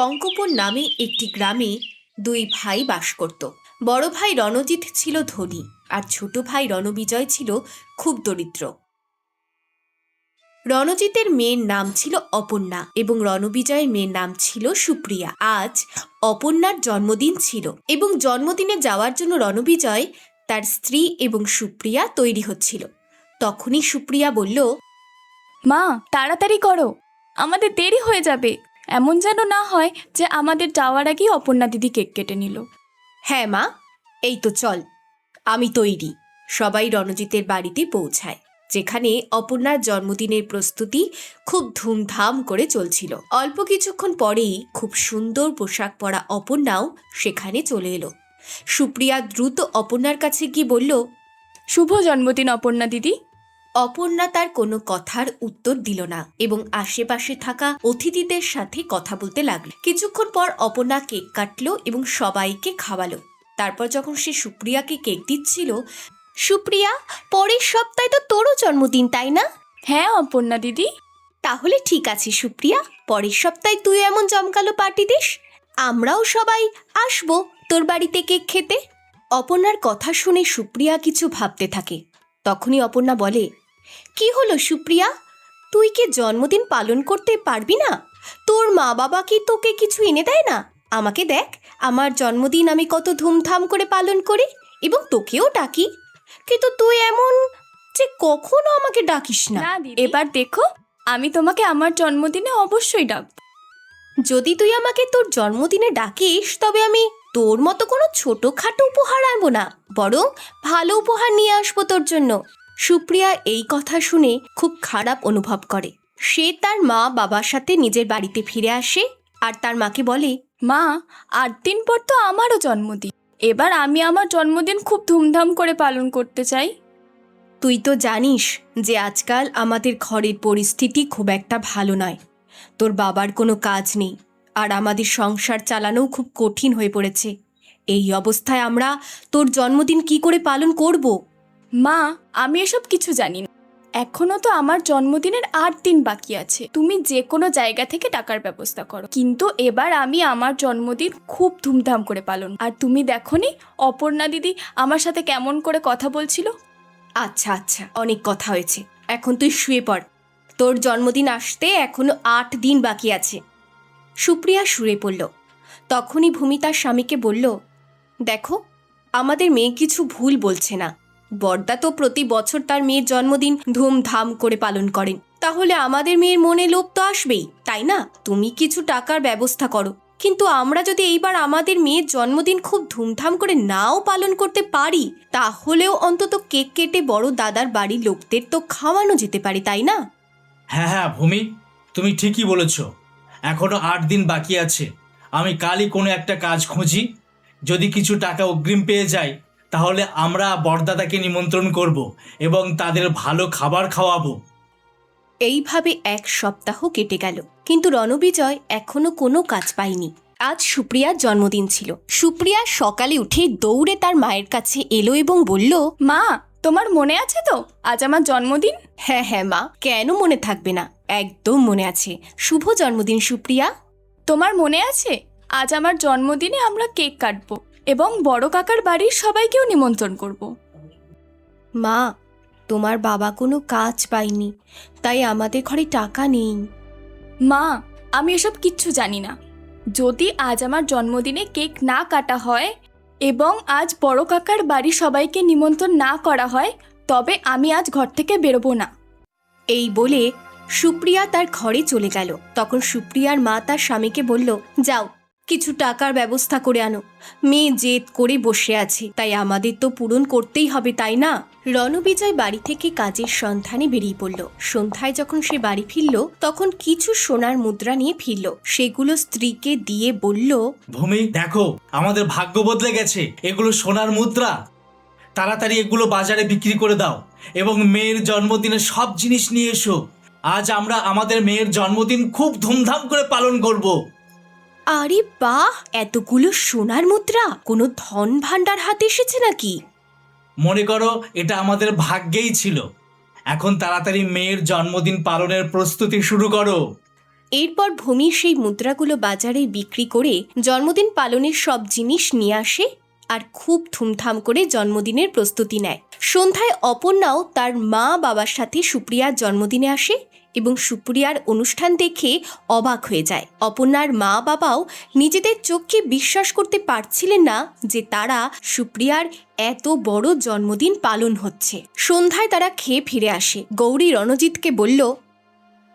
কঙ্কপুর নামে একটি গ্রামে দুই ভাই বাস করত। বড় ভাই রণজিৎ ছিল ধনী আর ছোট ভাই রণবিজয় ছিল খুব দরিদ্র। রণজিতের মেয়ের নাম ছিল অপর্ণা এবং রণবিজয়ের মেয়ের নাম ছিল সুপ্রিয়া। আজ অপর্ণার জন্মদিন ছিল এবং জন্মদিনে যাওয়ার জন্য রণবিজয় তার স্ত্রী এবং সুপ্রিয়া তৈরি হচ্ছিল। তখনই সুপ্রিয়া বলল, মা, তাড়াতাড়ি করো, আমাদের দেরি হয়ে যাবে। এমন যেন না হয় যে আমাদের যাওয়ার আগেই অপর্ণা দিদি কেক কেটে নিল। হ্যাঁ মা, এই তো চল, আমি তৈরি। সবাই রণজিতের বাড়িতে পৌঁছায়, যেখানে অপর্ণার জন্মদিনের প্রস্তুতি খুব ধুমধাম করে চলছিল। অল্প কিছুক্ষণ পরেই খুব সুন্দর পোশাক পরা অপর্ণাও সেখানে চলে এলো। সুপ্রিয়া দ্রুত অপর্ণার কাছে গিয়ে বলল, শুভ জন্মদিন অপর্ণা দিদি। অপর্ণা তার কোনো কথার উত্তর দিল না এবং আশেপাশে থাকা অতিথিদের সাথে কথা বলতে লাগলো। কিছুক্ষণ পর অপর্ণা কেক কাটলো এবং সবাইকে খাওয়ালো। তারপর যখন সে সুপ্রিয়াকে কেক দিচ্ছিল, সুপ্রিয়া, পরের সপ্তাহে তো তোরও জন্মদিন, তাই না? হ্যাঁ অপর্ণা দিদি। তাহলে ঠিক আছে সুপ্রিয়া, পরের সপ্তাহে তুই এমন জমকালো পার্টি দিস, আমরাও সবাই আসবো তোর বাড়িতে কেক খেতে। অপর্ণার কথা শুনে সুপ্রিয়া কিছু ভাবতে থাকে। তখনই অপর্ণা বলে, কি হলো সুপ্রিয়া, তুই কি জন্মদিন পালন করতে পারবি না? তোর মা বাবা কি তোকে কিছু এনে দেয় না? আমাকে দেখ, আমার জন্মদিন আমি কত ধুমধাম করে পালন করি এবং তোকেও ডাকি, কিন্তু তুই এমন যে কখনো আমাকে ডাকিস না। না দিদি, এবার দেখো, আমি তোমাকে আমার জন্মদিনে অবশ্যই ডাকব। যদি তুই আমাকে তোর জন্মদিনে ডাকিস, তবে আমি তোর মতো কোনো ছোটোখাটো উপহার আনবো না, বরং ভালো উপহার নিয়ে আসবো তোর জন্য। সুপ্রিয়া এই কথা শুনে খুব খারাপ অনুভব করে। সে তার মা বাবার সাথে নিজের বাড়িতে ফিরে আসে আর তার মাকে বলে, মা, 8 দিন পর তো আমারও জন্মদিন। এবার আমি আমার জন্মদিন খুব ধুমধাম করে পালন করতে চাই। তুই তো জানিস যে আজকাল আমাদের ঘরের পরিস্থিতি খুব একটা ভালো নয়। তোর বাবার কোনো কাজ নেই আর আমাদের সংসার চালানোও খুব কঠিন হয়ে পড়েছে। এই অবস্থায় আমরা তোর জন্মদিন কি করে পালন করব? মা, আমি এসব কিছু জানি না। এখনো তো আমার জন্মদিনের 8 দিন বাকি আছে। তুমি যে কোনো জায়গা থেকে টাকার ব্যবস্থা করো, কিন্তু এবার আমি আমার জন্মদিন খুব ধুমধাম করে পালন। আর তুমি দেখোনি অপর্ণা দিদি আমার সাথে কেমন করে কথা বলছিল? আচ্ছা আচ্ছা, অনেক কথা হয়েছে, এখন তুই শুয়ে পড়। তোর জন্মদিন আসতে এখনো 8 দিন বাকি আছে। সুপ্রিয়া শুয়ে পড়ল। তখনই ভূমি তার স্বামীকে বলল, দেখো, আমাদের মেয়ে কিছু ভুল বলছে না। বড়দা তো প্রতি বছর তার মেয়ের জন্মদিন ধুমধাম করে পালন করেন, তাহলে আমাদের মেয়ের মনে লোভ তো আসবেই, তাই না? তুমি কিছু টাকার ব্যবস্থা করো, কিন্তু আমরা যদি এইবার আমাদের মেয়ের জন্মদিন খুব ধুমধাম করে নাও পালন করতে পারি, তাহলেও অন্তত কেক কেটে বড় দাদার বাড়ির লোকদের তো খাওয়ানো যেতে পারে, তাই না? হ্যাঁ হ্যাঁ ভূমি, তুমি ঠিকই বলেছ। এখনো 8 দিন বাকি আছে। আমি কালই কোনো একটা কাজ খুঁজি। যদি কিছু টাকা অগ্রিম পেয়ে যাই, তাহলে আমরা বড়দাদাকে নিমন্ত্রণ করব এবং তাদের ভালো খাবার খাওয়াবো। এইভাবে 1 সপ্তাহ কেটে গেল, কিন্তু রণবিজয় এখনো কোনো কাজ পায়নি। আজ সুপ্রিয়ার জন্মদিন ছিল। সুপ্রিয়া সকালে উঠে দৌড়ে তার মায়ের কাছে এলো এবং বলল, মা, তোমার মনে আছে তো আজ আমার জন্মদিন? হ্যাঁ হ্যাঁ মা, কেন মনে থাকবে না, একদম মনে আছে। শুভ জন্মদিন সুপ্রিয়া। তোমার মনে আছে আজ আমার জন্মদিনে আমরা কেক কাটবো এবং বড় কাকার বাড়ির সবাইকেও নিমন্ত্রণ করব। মা, তোমার বাবা কোনো কাজ পায়নি, তাই আমাদের ঘরে টাকা নেই। মা, আমি এসব কিচ্ছু জানি না। যদি আজ আমার জন্মদিনে কেক না কাটা হয় এবং আজ বড় কাকার বাড়ির সবাইকে নিমন্ত্রণ না করা হয়, তবে আমি আজ ঘর থেকে বেরোবো না। এই বলে সুপ্রিয়া তার ঘরে চলে গেল। তখন সুপ্রিয়ার মা তার স্বামীকে বলল, যাও, কিছু টাকার ব্যবস্থা করে আনো। মেয়ে জেদ করে বসে আছে, তাই আমাদের তো পূরণ করতেই হবে, তাই না? রণবিজয় বাড়ি থেকে কাজের সন্ধানে বেরিয়ে পড়ল। সন্ধ্যায় যখন সে বাড়ি ফিরল, তখন কিছু সোনার মুদ্রা নিয়ে ফিরল। সেগুলো স্ত্রীকে দিয়ে বলল, ভূমি, দেখো, আমাদের ভাগ্য বদলে গেছে। এগুলো সোনার মুদ্রা। তাড়াতাড়ি এগুলো বাজারে বিক্রি করে দাও এবং মেয়ের জন্মদিনের সব জিনিস নিয়ে এসো। আজ আমরা আমাদের মেয়ের জন্মদিন খুব ধুমধাম করে পালন করব। আরে বাহ, এতগুলো সোনার মুদ্রা! কোনো ধন ভাণ্ডার হাতে এসেছে নাকি? মনে করো এটা আমাদের ভাগ্যেই ছিল। এখন তাড়াতাড়ি মেয়ের জন্মদিন পালনের প্রস্তুতি শুরু করো। এরপর ভূমি সেই মুদ্রাগুলো বাজারে বিক্রি করে জন্মদিন পালনের সব জিনিস নিয়ে আসে আর খুব ধুমধাম করে জন্মদিনের প্রস্তুতি নেয়। সন্ধ্যায় অপর্ণাও তার মা বাবার সাথে সুপ্রিয়ার জন্মদিনে আসে এবং সুপ্রিয়ার অনুষ্ঠান দেখে অবাক হয়ে যায়। অপর্ণার মা বাবাও নিজেদের চোখকে বিশ্বাস করতে পারছিলেন না যে তারা সুপ্রিয়ার এত বড় জন্মদিন পালন হচ্ছে। সন্ধ্যায় তারা খেয়ে ফিরে আসে। গৌরী রণজিৎকে বলল,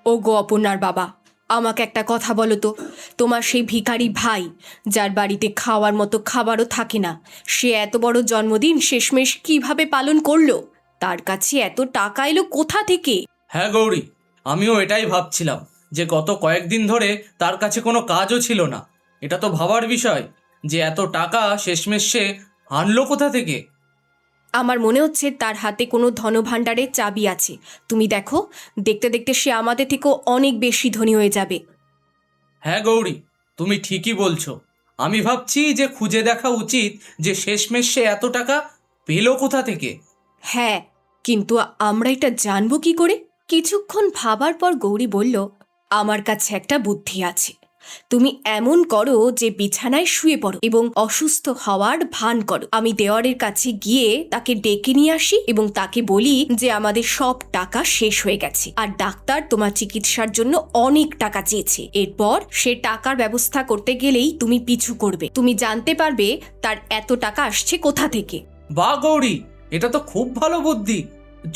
ও গো অপর্ণার বাবা, আমাকে একটা কথা বলো তো, তোমার সেই ভিখারি ভাই যার বাড়িতে খাওয়ার মতো খাবারও থাকে না, সে এত বড় জন্মদিন শেষমেশ কিভাবে পালন করলো? তার কাছে এত টাকা এলো কোথা থেকে? হ্যাঁ গৌরী, আমিও এটাই ভাবছিলাম যে গত কয়েকদিন ধরে তার কাছে কোনো কাজও ছিল না। এটা তো ভাবার বিষয় যে এত টাকা শেষমেশ সে আনলো কোথা থেকে। আমার মনে হচ্ছে তার হাতে কোনো ধনভাণ্ডারের চাবি আছে। তুমি দেখো, দেখতে দেখতে সে আমাদের থেকেও অনেক বেশি ধনী হয়ে যাবে। হ্যাঁ গৌরী, তুমি ঠিকই বলছো। আমি ভাবছি যে খুঁজে দেখা উচিত যে শেষমেশ সে এত টাকা পেলো কোথা থেকে। হ্যাঁ, কিন্তু আমরা এটা জানবো কি করে? কিছুক্ষণ ভাবার পর গৌরী বলল, আমার কাছে একটা বুদ্ধি আছে। তুমি এমন করো যে বিছানায় শুয়ে পড়ো এবং অসুস্থ হওয়ার ভান করো। আমি দেওয়ারের কাছে গিয়ে তাকে ডেকে নিয়ে আসি এবং তাকে বলি যে আমাদের সব টাকা শেষ হয়ে গেছে আর ডাক্তার তোমার চিকিৎসার জন্য অনেক টাকা চেয়েছে। এরপর সে টাকার ব্যবস্থা করতে গেলেই তুমি পিছু করবে। তুমি জানতে পারবে তার এত টাকা আসছে কোথা থেকে। বাহ গৌরী, এটা তো খুব ভালো বুদ্ধি।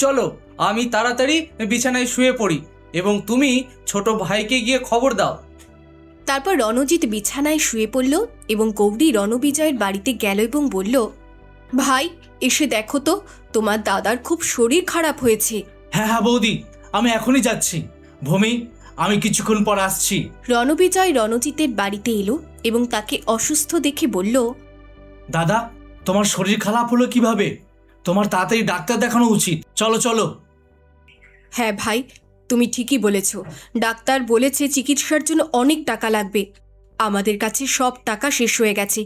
চলো আমি তাড়াতাড়ি বিছানায় শুয়ে পড়ি এবং তুমি ছোট ভাইকে গিয়ে খবর দাও। তারপর রণজিৎ বিছানায় শুয়ে পড়ল এবং গৌরী রণবিজয়ের বাড়িতে গেল এবং বলল, ভাই এসে দেখো তো, তোমার দাদার খুব শরীর খারাপ হয়েছে। হ্যাঁ হ্যাঁ বৌদি, আমি এখনই যাচ্ছি। ভূমি, আমি কিছুক্ষণ পর আসছি। রণবিজয় রণজিতের বাড়িতে এলো এবং তাকে অসুস্থ দেখে বলল, দাদা, তোমার শরীর খারাপ হলো কিভাবে? তোমার তাড়াতাড়ি ডাক্তার দেখানো উচিত। চলো চলো। হ্যাঁ ভাই, তুমি ঠিকই বলেছ। ডাক্তার বলেছে চিকিৎসার জন্য অনেক টাকা লাগবে। আমাদের কাছে সব টাকা শেষ হয়ে গেছে,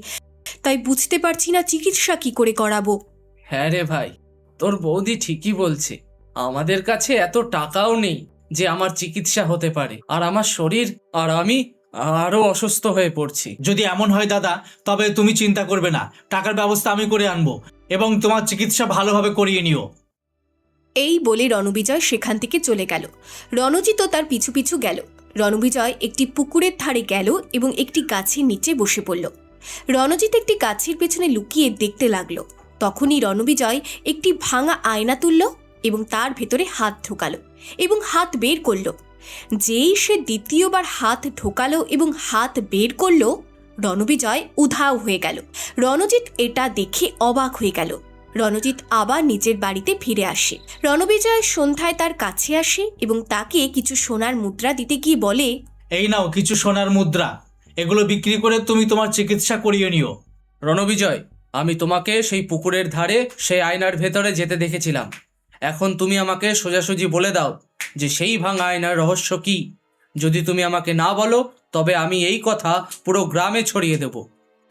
তাই বুঝতে পারছি না চিকিৎসা কি করে করাবো। হ্যাঁ রে ভাই, তোর বৌদি ঠিকই বলছে। আমাদের কাছে এত টাকাও নেই যে আমার চিকিৎসা হতে পারে, আর আমার শরীর আর আমি আরো অসুস্থ হয়ে পড়ছি। যদি এমন হয় দাদা, তবে তুমি চিন্তা করবে না, টাকার ব্যবস্থা আমি করে আনবো এবং তোমার চিকিৎসা ভালোভাবে করিয়ে নিও। এই বলে রণবিজয় সেখান থেকে চলে গেল। রণজিৎও তার পিছু পিছু গেল। রণবিজয় একটি পুকুরের ধারে গেল এবং একটি গাছের নিচে বসে পড়ল। রণজিৎ একটি গাছের পেছনে লুকিয়ে দেখতে লাগলো। তখনই রণবিজয় একটি ভাঙা আয়না তুলল এবং তার ভেতরে হাত ঢোকালো এবং হাত বের করলো। যেই সে দ্বিতীয়বার হাত ঢোকালো এবং হাত বের করলো, রণবিজয় উধাও হয়ে গেল। রণজিৎ এটা দেখে অবাক হয়ে গেল। রণজিৎ আবার নিজের বাড়িতে ফিরে আসে। রণবিজয় সন্ধ্যায় তার কাছে আসে এবং তাকে কিছু সোনার মুদ্রা দিতে গিয়ে বলে, এই নাও কিছু সোনার মুদ্রা, এগুলো বিক্রি করে তুমি তোমার চিকিৎসা করিয়ে নিও। রণবিজয়, আমি তোমাকে সেই পুকুরের ধারে সেই আয়নার ভেতরে যেতে দেখেছিলাম। এখন তুমি আমাকে সোজাসুজি বলে দাও যে সেই ভাঙা আয়নার রহস্য কি। যদি তুমি আমাকে না বলো তবে আমি এই কথা পুরো গ্রামে ছড়িয়ে দেব।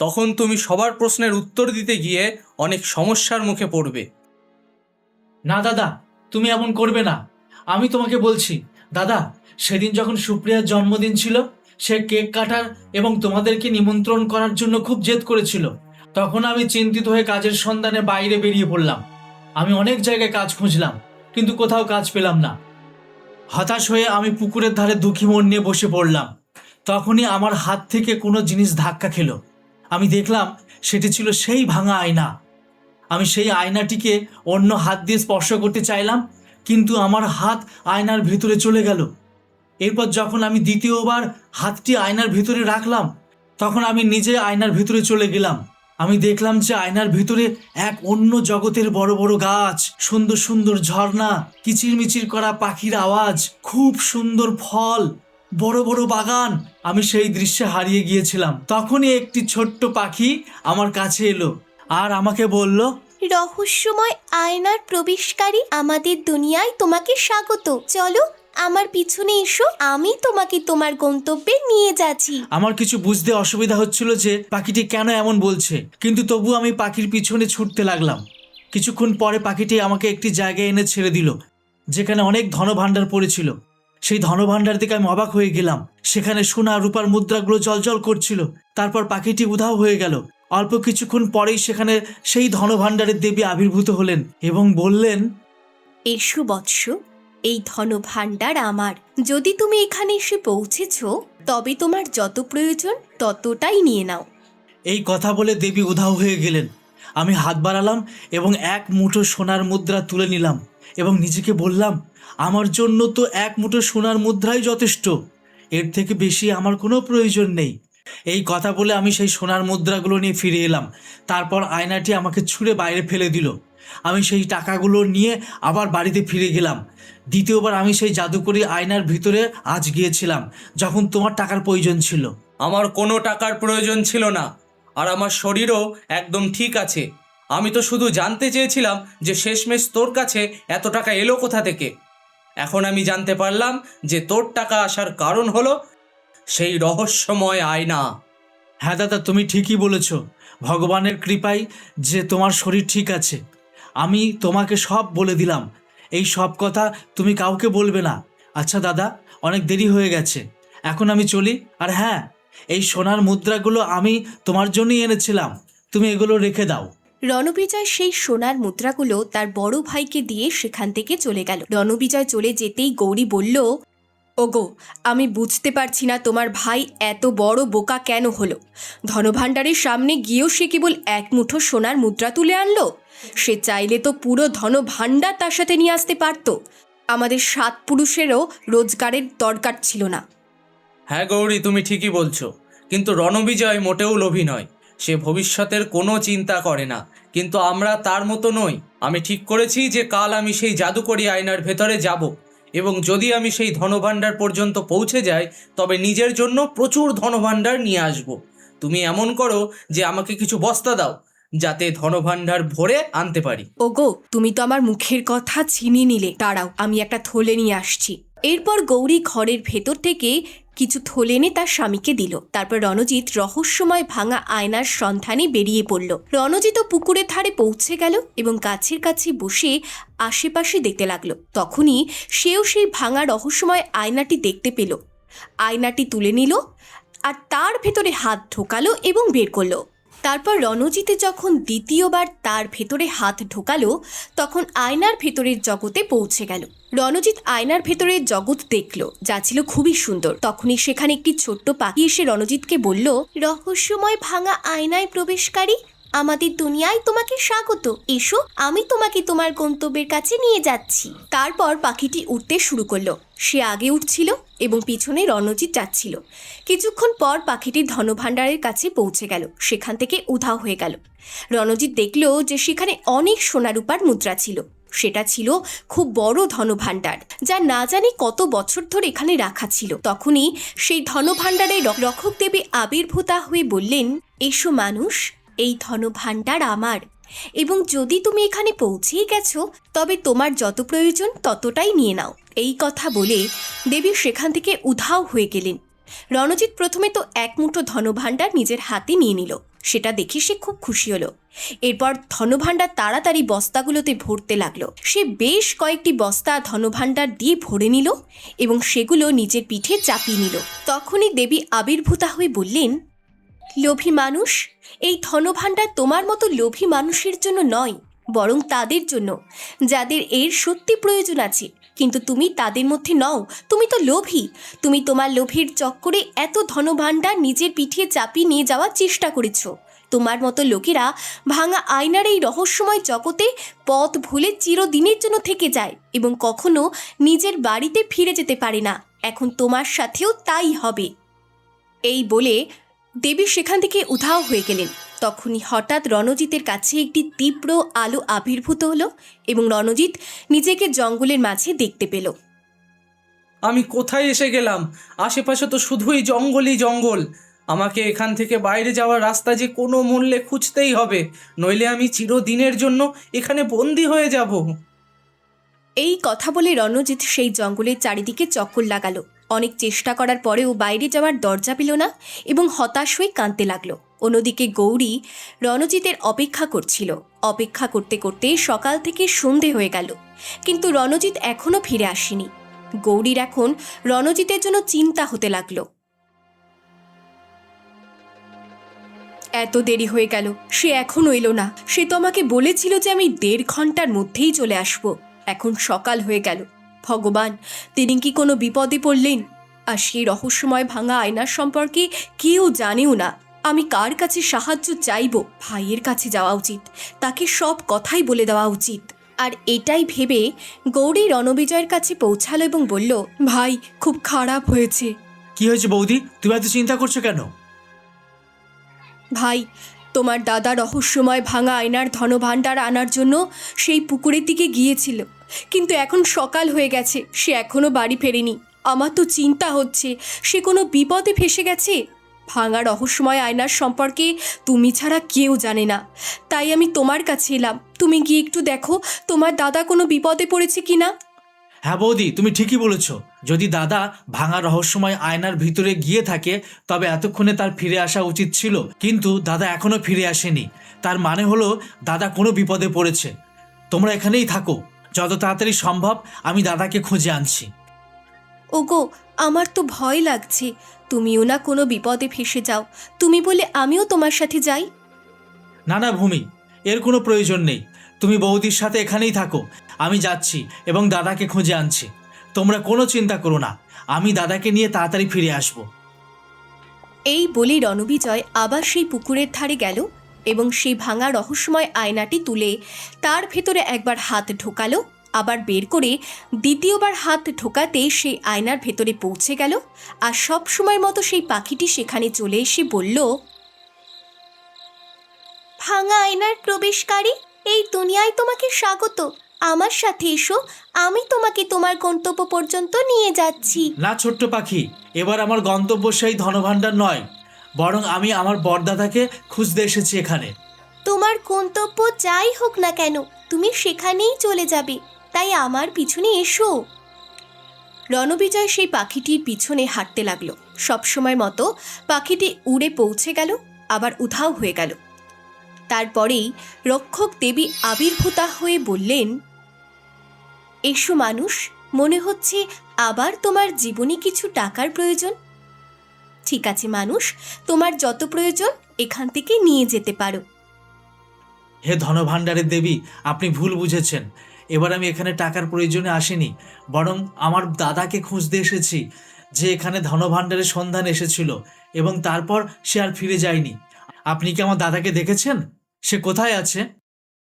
তখন তুমি সবার প্রশ্নের উত্তর দিতে গিয়ে অনেক সমস্যার মুখে পড়বে। না দাদা, তুমি এমন করবে না। আমি তোমাকে বলছি দাদা, সেদিন যখন সুপ্রিয়ার জন্মদিন ছিল, সে কেক কাটার এবং তোমাদেরকে নিমন্ত্রণ করার জন্য খুব জেদ করেছিল। তখন আমি চিন্তিত হয়ে কাজের সন্ধানে বাইরে বেরিয়ে পড়লাম। আমি অনেক জায়গায় কাজ খুঁজলাম, কিন্তু কোথাও কাজ পেলাম না। হতাশ হয়ে আমি পুকুরের ধারে দুঃখী মন নিয়ে বসে পড়লাম। তখনই আমার হাত থেকে কোনো জিনিস ধাক্কা খেলো। আমি দেখলাম সেটি ছিল সেই ভাঙা আয়না। আমি সেই আয়নাটিকে অন্য হাত দিয়ে স্পর্শ করতে চাইলাম, কিন্তু আমার হাত আয়নার ভিতরে চলে গেল। এরপর যখন আমি দ্বিতীয়বার হাতটি আয়নার ভিতরে রাখলাম, তখন আমি নিজে আয়নার ভিতরে চলে গেলাম। আমি দেখলাম যে আয়নার ভিতরে এক অন্য জগতের বড় বড় গাছ, সুন্দর সুন্দর ঝর্ণা, কিচিরমিচির করা পাখির আওয়াজ, খুব সুন্দর ফল, বড় বড় বাগান। আমি সেই দৃশ্যে হারিয়ে গিয়েছিলাম। তখনই একটি ছোট্ট পাখি আমার কাছে এলো আর আমাকে বলল, রহস্যময় আয়নার প্রবেশকারী, আমাদের দুনিয়ায় তোমাকে স্বাগত। চলো আমার পিছনে এসো, আমি তোমাকে তোমার গন্তব্যে নিয়ে যাচ্ছি। আমার কিছু বুঝতে অসুবিধা হচ্ছিল যে পাখিটি কেন এমন বলছে, কিন্তু তবু আমি পাখির পিছনে ছুটতে লাগলাম। কিছুক্ষণ পরে পাখিটি আমাকে একটি জায়গায় এনে ছেড়ে দিল, যেখানে অনেক ধনভাণ্ডার পড়েছিল। সেই ধনভাণ্ডার দিকে আমি অবাক হয়ে গেলাম। সেখানে সোনা রূপার মুদ্রাগুলো জলজল করছিল। তারপর পাখিটি উধাও হয়ে গেল। অল্প কিছুক্ষণ পরেই সেখানে সেই ধনভাণ্ডারের দেবী আবির্ভূত হলেন এবং বললেন, এসো বৎস, এই ধনভাণ্ডার আমার। যদি তুমি এখানে এসে পৌঁছেছ তবে তোমার যত প্রয়োজন ততটাই নিয়ে নাও। এই কথা বলে দেবী উধাও হয়ে গেলেন। আমি হাত বাড়ালাম এবং এক মুঠো সোনার মুদ্রা তুলে নিলাম এবং নিজেকে বললাম, আমার জন্য তো এক মুঠো সোনার মুদ্রাই যথেষ্ট, এর থেকে বেশি আমার কোনো প্রয়োজন নেই। এই কথা বলে আমি সেই সোনার মুদ্রাগুলো নিয়ে ফিরে এলাম। তারপর আয়নাটি আমাকে ছুঁড়ে বাইরে ফেলে দিল। আমি সেই টাকাগুলো নিয়ে আবার বাড়িতে ফিরে গেলাম। দ্বিতীয়বার আমি সেই জাদুকরি আয়নার ভিতরে আজ গিয়েছিলাম যখন তোমার টাকার প্রয়োজন ছিল। আমার কোনো টাকার প্রয়োজন ছিল না, আর আমার শরীরও একদম ঠিক আছে। আমি তো শুধু জানতে চেয়েছিলাম যে শেষমেশ তোর কাছে এত টাকা এলো কোথা থেকে। এখন আমি জানতে পারলাম যে তোর টাকা আসার কারণ হলো সেই রহস্যময় আয়না। হ্যাঁ দাদা, তুমি ঠিকই বলেছ। ভগবানের কৃপায় যে তোমার শরীর ঠিক আছে। আমি তোমাকে সব বলে দিলাম। এই সব কথা তুমি কাউকে বলবে না। আচ্ছা দাদা, অনেক দেরি হয়ে গেছে, এখন আমি চলি। আর হ্যাঁ, এই সোনার মুদ্রাগুলো আমি তোমার জন্যই এনেছিলাম, তুমি এগুলো রেখে দাও। রণবিজয় সেই সোনার মুদ্রাগুলো তার বড় ভাইকে দিয়ে সেখান থেকে চলে গেল। রণবিজয় চলে যেতেই গৌরী বলল, ওগো, আমি বুঝতে পারছি না তোমার ভাই এত বড় বোকা কেন হলো। ধনভাণ্ডারের সামনে গিয়েও সে কেবল এক মুঠো সোনার মুদ্রা তুলে আনলো। সে চাইলে তো পুরো ধনভাণ্ডার তার সাথে নিয়ে আসতে পারত। আমাদের 7 পুরুষেরও রোজগারের দরকার ছিল না। হ্যাঁ গৌরী, তুমি ঠিকই বলছো, কিন্তু রণবিজয় মোটেও লোভী নয়। সে ভবিষ্যতের কোনো চিন্তা করে না, কিন্তু আমরা তার মতো নই। আমি ঠিক করেছি যে কাল আমি সেই জাদুকরি আয়নার ভেতরে যাব, এবং যদি আমি সেই ধনভাণ্ডার পর্যন্ত পৌঁছে যাই তবে নিজের জন্য প্রচুর ধনভাণ্ডার নিয়ে আসব। তুমি এমন করো যে আমাকে কিছু বস্তা দাও, যাতে ধনভাণ্ডার ভরে আনতে পারি। ওগো, তুমি তো আমার মুখের কথা ছিনিয়ে নিলে। দাঁড়াও, আমি একটা থলে নিয়ে আসছি। এরপর গৌরী ঘরের ভেতর থেকে কিছু থলে এনে তার স্বামীকে দিল। তারপর রণজিৎ রহস্যময় ভাঙা আয়নার সন্ধানে বেরিয়ে পড়ল। রণজিৎ পুকুরের ধারে পৌঁছে গেল এবং গাছের কাছে বসে আশেপাশে দেখতে লাগলো। তখনই সেও সেই ভাঙা রহস্যময় আয়নাটি দেখতে পেল। আয়নাটি তুলে নিল আর তার ভেতরে হাত ঢোকালো এবং বের করলো। তারপর রণজিতে যখন দ্বিতীয়বার তার ভেতরে হাত ঢোকালো তখন আয়নার ভেতরের জগতে পৌঁছে গেল। রণজিৎ আয়নার ভেতরের জগৎ দেখল, যা ছিল খুবই সুন্দর। তখনই সেখানে একটি ছোট্ট পাখি এসে রণজিৎকে বলল, রহস্যময় ভাঙা আয়নায় প্রবেশকারী, আমাদের দুনিয়ায় তোমাকে স্বাগত। এসো, আমি তোমাকে তোমার গন্তব্যের কাছে নিয়ে যাচ্ছি। তারপর পাখিটি উঠতে শুরু করলো। সে আগে উঠছিল এবং পিছনে রণজিৎ যাচ্ছিল। কিছুক্ষণ পর পাখিটি ধনভাণ্ডারের কাছে পৌঁছে গেল। সেখান থেকে উধাও হয়ে গেল। রণজিৎ দেখল যে সেখানে অনেক সোনারূপার মুদ্রা ছিল। সেটা ছিল খুব বড় ধনভাণ্ডার, যা না জানি কত বছর ধরে এখানে রাখা ছিল। তখনই সেই ধনভাণ্ডারের রক্ষক দেবী আবির্ভূতা হয়ে বললেন, এসো মানুষ, এই ধনভাণ্ডার আমার, এবং যদি তুমি এখানে পৌঁছেই গেছো তবে তোমার যত প্রয়োজন ততটাই নিয়ে নাও। এই কথা বলে দেবী সেখান থেকে উধাও হয়ে গেলেন। রণজিৎ প্রথমে তো এক মুঠো ধনভাণ্ডার নিজের হাতে নিয়ে নিল। সেটা দেখে সে খুব খুশি হলো। এরপর ধনভাণ্ডার তাড়াতাড়ি বস্তাগুলোতে ভরতে লাগলো। সে বেশ কয়েকটি বস্তা ধনভাণ্ডার দিয়ে ভরে নিল এবং সেগুলো নিজের পিঠে চাপিয়ে নিল। তখনই দেবী আবির্ভূতা হয়ে বললেন, লোভী মানুষ, এই ধনভাণ্ডার তোমার মতো লোভী মানুষের জন্য নয়, বরং তাদের জন্য যাদের এর সত্যি প্রয়োজন আছে। কিন্তু তুমি তাদের মধ্যে নও, তুমি তো লোভী। তুমি তোমার লোভের চক্করে এত ধনভাণ্ডার নিজের পিঠে চাপিয়ে নিয়ে যাওয়ার চেষ্টা করেছো। তোমার মতো লোকেরা ভাঙা আয়নার এই রহস্যময় জগতে পথ ভুলে চিরদিনের জন্য থেকে যায় এবং কখনো নিজের বাড়িতে ফিরে যেতে পারে না। এখন তোমার সাথেও তাই হবে। এই বলে দেবী সেখান থেকে উধাও হয়ে গেলেন। তখনই হঠাৎ রণজিতের কাছে একটি তীব্র আলো আবির্ভূত হলো এবং রণজিৎ নিজেকে জঙ্গলের মাঝে দেখতে পেল। আমি কোথায় এসে গেলাম? আশেপাশে তো শুধুই জঙ্গলই জঙ্গল। আমাকে এখান থেকে বাইরে যাওয়ার রাস্তা যে কোনো মূল্যে খুঁজতেই হবে, নইলে আমি চিরদিনের জন্য এখানে বন্দি হয়ে যাব। এই কথা বলে রণজিৎ সেই জঙ্গলের চারিদিকে চক্কর লাগালো। অনেক চেষ্টা করার পরেও বাইরে যাওয়ার দরজা পেল না এবং হতাশ হয়ে কাঁদতে লাগলো। অন্যদিকে গৌরী রণজিতের অপেক্ষা করছিল। অপেক্ষা করতে করতে সকাল থেকে সন্ধে হয়ে গেল, কিন্তু রণজিৎ এখনও ফিরে আসেনি। গৌরীর এখন রণজিতের জন্য চিন্তা হতে লাগলো। এত দেরি হয়ে গেল, সে এখনো এলো না। সে তো আমাকে বলেছিল যে আমি 1.5 ঘন্টার মধ্যেই চলে আসব। এখন সকাল হয়ে গেল। ভগবান, তিনি কি কোনো বিপদে পড়লেন? আর সেই রহস্যময় ভাঙা আয়নার সম্পর্কে কেউ জানেও না। আমি কার কাছে সাহায্য চাইব? ভাইয়ের কাছে যাওয়া উচিত, তাকে সব কথাই বলে দেওয়া উচিত। আর এটাই ভেবে গৌরী রণবিজয়ের কাছে পৌঁছালো এবং বলল, ভাই, খুব খারাপ হয়েছে। কি হয়েছে বৌদি, তুমি এত চিন্তা করছো কেন? ভাই, তোমার দাদা রহস্যময় ভাঙা আয়নার ধনভাণ্ডার আনার জন্য সেই পুকুরের দিকে গিয়েছিল, কিন্তু এখন সকাল হয়ে গেছে, সে এখনো বাড়ি ফেরেনি। আমার তো চিন্তা হচ্ছে সে কোনো বিপদে ফেসে গেছে। ভাঙা রহস্যময় আয়নার সম্পর্কে তুমি ছাড়া কেউ জানে না, তাই আমি তোমার কাছে এলাম। তুমি গিয়ে একটু দেখো তোমার দাদা কোনো বিপদে পড়েছে কিনা। হ্যাঁ বৌদি, তুমি ঠিকই বলেছ। যদি দাদা ভাঙা রহস্যময় আয়নার ভিতরে গিয়ে থাকে তবে এতক্ষণে তার ফিরে আসা উচিত ছিল, কিন্তু দাদা এখনো ফিরে আসেনি। তার মানে হলো দাদা কোনো বিপদে পড়েছে। তোমরা এখানেই থাকো, যত তাড়াতাড়ি সম্ভব আমি দাদাকে খুঁজে আনছি। ওগো, আমার তো ভয় লাগছে। তুমিও না কোনো বিপদে ফেসে যাও, তুমি বলে আমিও তোমার সাথে যাই। না না ভূমি, এর কোনো প্রয়োজন নেই। তুমি বৌদির সাথে এখানেই থাকো, আমি যাচ্ছি এবং দাদাকে খুঁজে আনছি। তোমরা কোনো চিন্তা করো না, আমি দাদাকে নিয়ে তাড়াতাড়ি ফিরে আসব। এই বলে রণবিজয় আবার সেই পুকুরের ধারে গেল এবং সেই ভাঙা রহস্যময় আয়নাটি তুলে তার ভেতরে একবার হাত ঢোকালো, আবার বের করে দ্বিতীয়বার হাত ঢোকাতে সেই আয়নার ভেতরে পৌঁছে গেল। আর সব সময়ের মতো সেই পাখিটি সেখানে চলে এসে বলল, ভাঙা আয়নার প্রবেশকারী, এই দুনিয়ায় তোমাকে স্বাগত। আমার সাথে এসো, আমি তোমাকে তোমার গন্তব্য পর্যন্ত নিয়ে যাচ্ছি। না ছোট্ট পাখি, এবার আমার গন্তব্য সেই ধনভাণ্ডার নয়, বরং আমি আমার বড়দাদাকে খুঁজতে এসেছি এখানে। তোমার গন্তব্য যাই হোক না কেন, তুমি সেখানেই চলে যাবে, তাই আমার পিছনে এসো। রণবিজয় সেই পাখিটির পিছনে হাঁটতে লাগলো। সবসময় মতো পাখিটি উড়ে পৌঁছে গেল, আবার উধাও হয়ে গেল। তারপরেই রক্ষক দেবী আবির্ভূতা হয়ে বললেন, এসো মানুষ, মনে হচ্ছে আবার তোমার জীবনে কিছু টাকার প্রয়োজন। ঠিক আছে মানুষ, তোমার যত প্রয়োজন এখান থেকে নিয়ে যেতে পারো। হে ধনভাণ্ডারের দেবী, আপনি ভুল বুঝেছেন। এবার আমি এখানে টাকার প্রয়োজনে আসিনি, বরং আমার দাদাকে খুঁজতে এসেছি, যে এখানে ধনভাণ্ডারের সন্ধান এসেছিল এবং তারপর সে আর ফিরে যায়নি। আপনি কি আমার দাদাকে দেখেছেন? সে কোথায় আছে?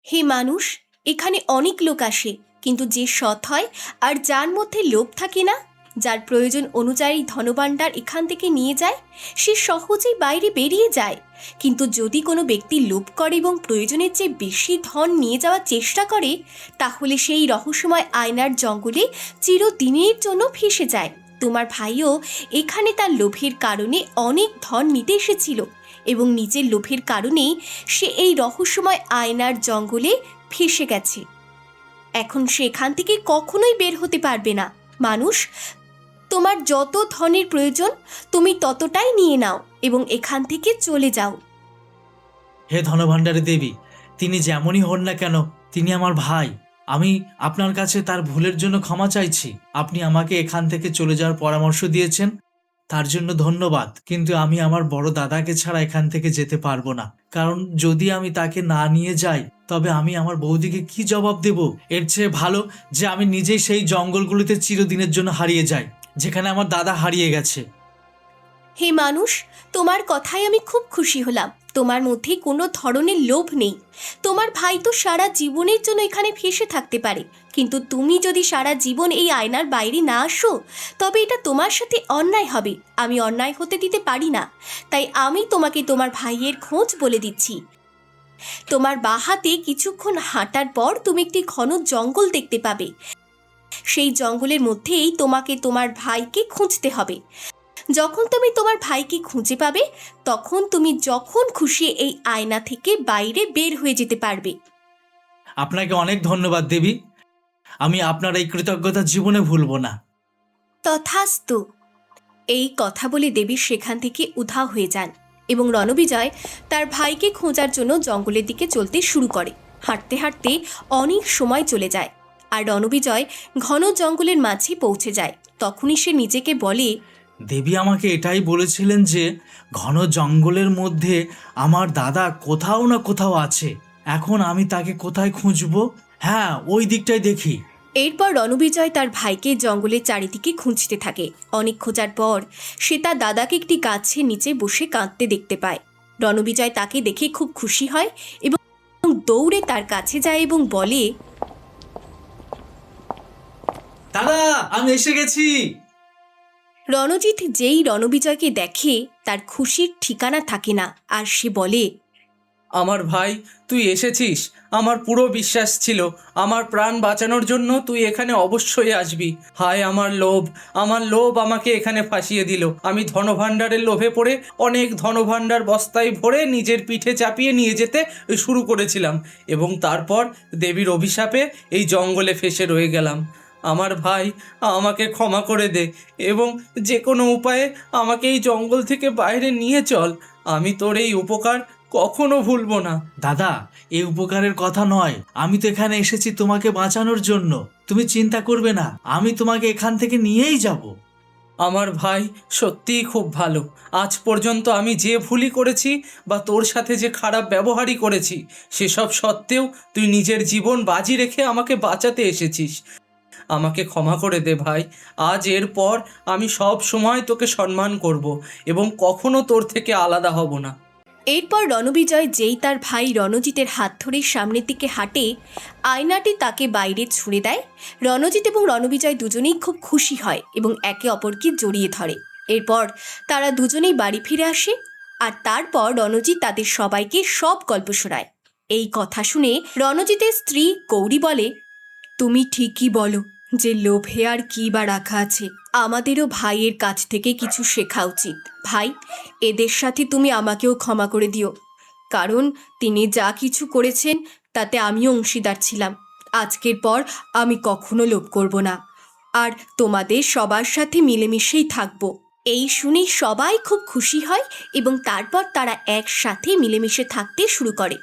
হে মানুষ, এখানে অনেক লোক আসে, কিন্তু যে সৎ হয় আর যার মধ্যে লোভ থাকে না, যার প্রয়োজন অনুযায়ী ধনভাণ্ডার এখান থেকে নিয়ে যায়, সে সহজেই বাইরে বেরিয়ে যায়। কিন্তু যদি কোনো ব্যক্তি লোভ করে এবং প্রয়োজনের চেয়ে বেশি ধন নিয়ে যাওয়ার চেষ্টা করে, তাহলে সেই রহস্যময় আয়নার জঙ্গলে চিরদিনের জন্য ফেসে যায়। তোমার ভাইও এখানে তার লোভের কারণে অনেক ধন নিতে এসেছিল এবং নিজের লোভের কারণেই সে এই রহস্যময় আয়নার জঙ্গলে ফেসে গেছে। এখন সে এখান থেকে কখনোই বের হতে পারবে না। মানুষ, তোমার যত ধনের প্রয়োজন তুমি ততটাই নিয়ে নাও এবং এখান থেকে চলে যাও। হে ধনভাণ্ডারের দেবী, তিনি যেমনই হন না কেন, তিনি আমার ভাই। আমি আপনার কাছে তার ভুলের জন্য ক্ষমা চাইছি। আপনি আমাকে এখান থেকে চলে যাওয়ার পরামর্শ দিয়েছেন, তার জন্য ধন্যবাদ। কিন্তু আমি আমার বড় দাদাকে ছাড়া এখান থেকে যেতে পারবো না, কারণ যদি আমি তাকে না নিয়ে যাই তবে আমি আমার বৌদিকে কি জবাব দেব? এর চেয়ে ভালো যে আমি নিজেই সেই জঙ্গলগুলিতে চিরদিনের জন্য হারিয়ে যাই, যেখানে আমার দাদা হারিয়ে গেছে। হে মানুষ, তোমার কথায় আমি খুব খুশি হলাম। তোমার মধ্যে কোনো ধরনের লোভ নেই। তোমার ভাই তো সারা জীবনের জন্য এখানে ফেসে থাকতে পারে, কিন্তু তুমি যদি সারা জীবন এই আয়নার বাইরে না আসো তবে এটা তোমার সাথে অন্যায় হবে। আমি অন্যায় হতে দিতে পারি না, তাই আমি তোমাকে তোমার ভাইয়ের খোঁজ বলে দিচ্ছি। তোমার বাঁ হাতে কিছুক্ষণ হাঁটার পর তুমি একটি ঘন জঙ্গল দেখতে পাবে। সেই জঙ্গলের মধ্যেই তোমাকে তোমার ভাইকে খুঁজতে হবে। যখন তুমি তোমার ভাইকে খুঁজে পাবে, তখন তুমি যখন খুশি এই আয়না থেকে বাইরে বের হয়ে যেতে পারবে। আপনাকে অনেক ধন্যবাদ দেবী, আমি আপনার এই কৃতজ্ঞতা জীবনে ভুলব না। তথাস্তু। এই কথা বলে দেবী সেখান থেকে উধাও হয়ে যান এবং রণবিজয় তার ভাইকে খোঁজার জন্য জঙ্গলের দিকে চলতে শুরু করে। হাঁটতে হাঁটতে অনেক সময় চলে যায়। আর রণবিজয় ঘন জঙ্গলের মাঝে পৌঁছে যায়। তখনই সে নিজেকে বলে, দেবী আমাকে এটাই বলেছিলেন যে ঘন জঙ্গলের মধ্যে আমার দাদা কোথাও না কোথাও আছে। এখন আমি তাকে কোথায় খুঁজবো? হ্যাঁ, ওই দিকটাই দেখি। এরপর রণবিজয় তার ভাইকে জঙ্গলের চারিদিকে খুঁজতে থাকে। অনেক খোঁজার পর সে তার দাদাকে একটি গাছের নিচে বসে কাঁদতে দেখতে পায়। রণবিজয় তাকে দেখে খুব খুশি হয় এবং দৌড়ে তার কাছে যায় এবং বলে, দাদা, আমি এসে গেছি। রণজিৎ যেই রণবিজয়কে দেখে তার খুশির ঠিকানা থাকে না, আর সে বলে, আমার ভাই, তুই এসেছিস। আমার পুরো বিশ্বাস ছিল আমার প্রাণ বাঁচানোর জন্য তুই এখানে অবশ্যই আসবি। হায় আমার লোভ আমাকে এখানে ফাঁসিয়ে দিল। আমি ধনভাণ্ডারের লোভে পড়ে অনেক ধনভাণ্ডার বস্তায় ভরে নিজের পিঠে চাপিয়ে নিয়ে যেতে শুরু করেছিলাম, এবং তারপর দেবীর অভিশাপে এই জঙ্গলে ফেসে রয়ে গেলাম। আমার ভাই, আমাকে ক্ষমা করে দে এবং যে কোনো উপায়ে আমাকে এই জঙ্গল থেকে বাইরে নিয়ে চল। আমি তোর এই উপকার কখনো ভুলবো না। দাদা, এই উপকারের কথা নয়। আমি তো এখানে এসেছি তোমাকে বাঁচানোর জন্য। তুমি চিন্তা করবে না, আমি তোমাকে এখান থেকে নিয়েই যাব। আমার ভাই সত্যিই খুব ভালো। আজ পর্যন্ত আমি যে ভুলই করেছি বা তোর সাথে যে খারাপ ব্যবহারই করেছি, সেসব সত্ত্বেও তুই নিজের জীবন বাজি রেখে আমাকে বাঁচাতে এসেছিস। আমাকে ক্ষমা করে দে ভাই। আজ এরপর আমি সব সময় তোকে সম্মান করব এবং কখনো তোর থেকে আলাদা হব না। এরপর রণবিজয় যেই তার ভাই রণজিতের হাত ধরে সামনের দিকে হাঁটে, আয়নাটি তাকে বাইরে ছুঁড়ে দেয়। রণজিৎ এবং রণবিজয় দুজনেই খুব খুশি হয় এবং একে অপরকে জড়িয়ে ধরে। এরপর তারা দুজনেই বাড়ি ফিরে আসে, আর তারপর রণজিৎ তাদের সবাইকে সব গল্প শোনায়। এই কথা শুনে রণজিতের স্ত্রী গৌরী বলে, তুমি ঠিকই বলো যে লোভে আর কি বা রাখা আছে। আমাদেরও ভাইয়ের কাছ থেকে কিছু শেখা উচিত। ভাই, এদের সাথে তুমি আমাকেও ক্ষমা করে দিও, কারণ তিনি যা কিছু করেছেন তাতে আমিও অংশীদার ছিলাম। আজকের পর আমি কখনো লোভ করব না, আর তোমাদের সবার সাথে মিলেমিশেই থাকবো। এই শুনে সবাই খুব খুশি হয় এবং তারপর তারা একসাথে মিলেমিশে থাকতে শুরু করে।